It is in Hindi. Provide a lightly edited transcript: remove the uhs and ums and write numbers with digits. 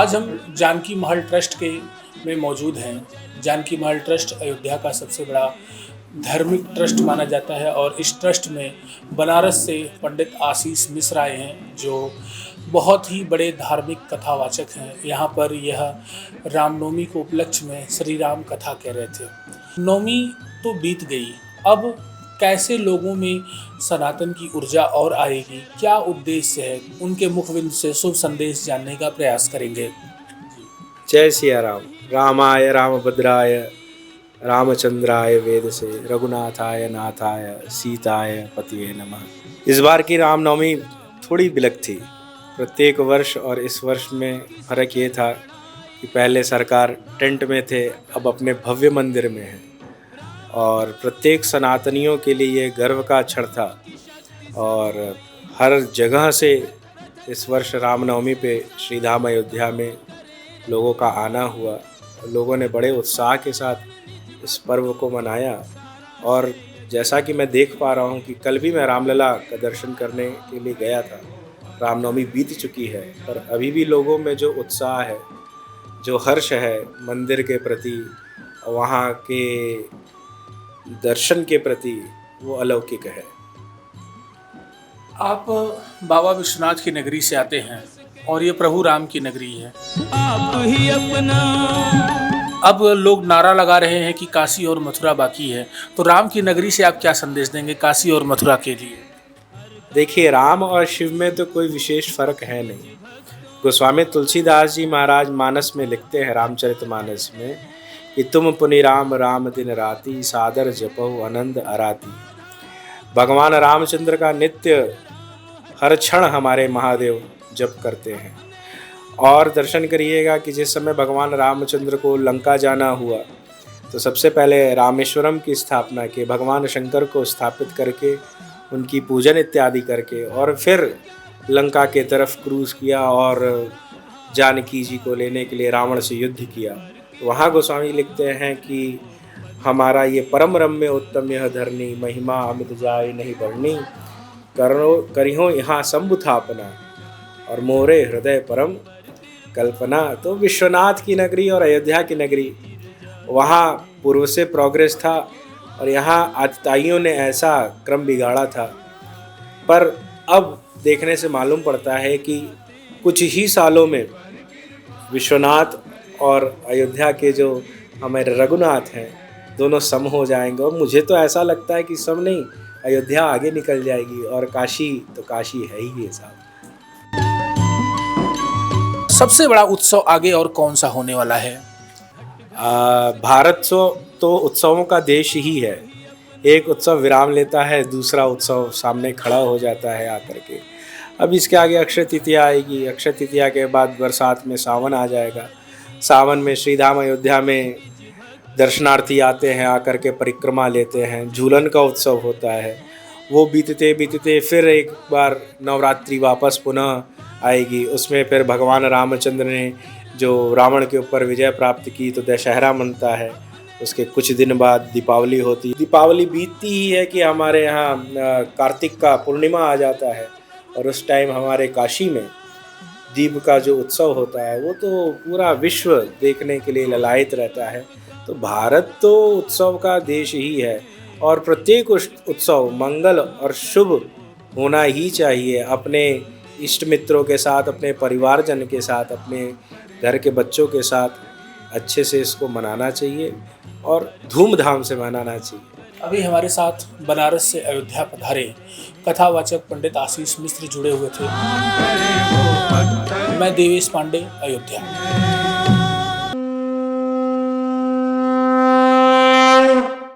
आज हम जानकी महल ट्रस्ट के में मौजूद हैं। जानकी महल ट्रस्ट अयोध्या का सबसे बड़ा धार्मिक ट्रस्ट माना जाता है और इस ट्रस्ट में बनारस से पंडित आशीष मिश्र आए हैं, जो बहुत ही बड़े धार्मिक कथावाचक हैं। यहाँ पर यह रामनवमी को उपलक्ष्य में श्री राम कथा कह रहे थे। नवमी तो बीत गई, अब कैसे लोगों में सनातन की ऊर्जा और आएगी, क्या उद्देश्य है, उनके मुखबिंद से शुभ संदेश जानने का प्रयास करेंगे। जय सिया राम। रामाय रामभद्राय रामचंद्राय वेद से रघुनाथाय नाथाय सीताय पतिये नमः। इस बार की रामनवमी थोड़ी विलग थी। प्रत्येक वर्ष और इस वर्ष में फर्क ये था कि पहले सरकार टेंट में थे, अब अपने भव्य मंदिर में है और प्रत्येक सनातनियों के लिए ये गर्व का क्षण था। और हर जगह से इस वर्ष रामनवमी पे श्रीधाम अयोध्या में लोगों का आना हुआ। लोगों ने बड़े उत्साह के साथ इस पर्व को मनाया और जैसा कि मैं देख पा रहा हूँ कि कल भी मैं रामलला का दर्शन करने के लिए गया था। रामनवमी बीत चुकी है पर अभी भी लोगों में जो उत्साह है, जो हर्ष है मंदिर के प्रति, वहाँ के दर्शन के प्रति, वो अलौकिक है। आप बाबा विश्वनाथ की नगरी से आते हैं और ये प्रभु राम की नगरी है। आप ही अपना। अब लोग नारा लगा रहे हैं कि काशी और मथुरा बाकी है, तो राम की नगरी से आप क्या संदेश देंगे काशी और मथुरा के लिए। देखिए, राम और शिव में तो कोई विशेष फर्क है नहीं। गोस्वामी तुलसीदास जी महाराज मानस में लिखते हैं, रामचरितमानस में, कि तुम पुनि राम राम दिन राति सादर जपहु आनंद अराती। भगवान रामचंद्र का नित्य हर क्षण हमारे महादेव जप करते हैं। और दर्शन करिएगा कि जिस समय भगवान रामचंद्र को लंका जाना हुआ तो सबसे पहले रामेश्वरम की स्थापना की, भगवान शंकर को स्थापित करके उनकी पूजन इत्यादि करके और फिर लंका के तरफ क्रूज किया और जानकी जी को लेने के लिए रावण से युद्ध किया। वहाँ गोस्वामी लिखते हैं कि हमारा ये परम रम्य उत्तम यह धरनी, महिमा अमित जाय नहीं बढ़नी, करिहो यहाँ शंभु थापना और मोरे हृदय परम कल्पना। तो विश्वनाथ की नगरी और अयोध्या की नगरी, वहाँ पूर्व से प्रोग्रेस था और यहाँ आतताइयों ने ऐसा क्रम बिगाड़ा था। पर अब देखने से मालूम पड़ता है कि कुछ ही सालों में विश्वनाथ और अयोध्या के जो हमारे रघुनाथ हैं, दोनों सम हो जाएंगे। और मुझे तो ऐसा लगता है कि सम नहीं, अयोध्या आगे निकल जाएगी और काशी तो काशी है ही साहब। सबसे बड़ा उत्सव आगे और कौन सा होने वाला है। भारत तो उत्सवों का देश ही है। एक उत्सव विराम लेता है, दूसरा उत्सव सामने खड़ा हो जाता है आकर के। अब इसके आगे अक्षय तृतीया आएगी, अक्षय तृतीया के बाद बरसात में सावन आ जाएगा। सावन में श्रीधाम अयोध्या में दर्शनार्थी आते हैं, आकर के परिक्रमा लेते हैं, झूलन का उत्सव होता है। वो बीतते बीतते फिर एक बार नवरात्रि वापस पुनः आएगी। उसमें फिर भगवान रामचंद्र ने जो रावण के ऊपर विजय प्राप्त की तो दशहरा मनता है। उसके कुछ दिन बाद दीपावली होती। दीपावली बीतती ही है कि हमारे यहाँ कार्तिक का पूर्णिमा आ जाता है और उस टाइम हमारे काशी में दीप का जो उत्सव होता है वो तो पूरा विश्व देखने के लिए ललायित रहता है। तो भारत तो उत्सव का देश ही है और प्रत्येक उत्सव मंगल और शुभ होना ही चाहिए। अपने इष्ट मित्रों के साथ, अपने परिवारजन के साथ, अपने घर के बच्चों के साथ अच्छे से इसको मनाना चाहिए और धूमधाम से मनाना चाहिए। अभी हमारे साथ बनारस से अयोध्या पधारे कथावाचक पंडित आशीष मिश्र जुड़े हुए थे। मैं देवेश पांडे, अयोध्या।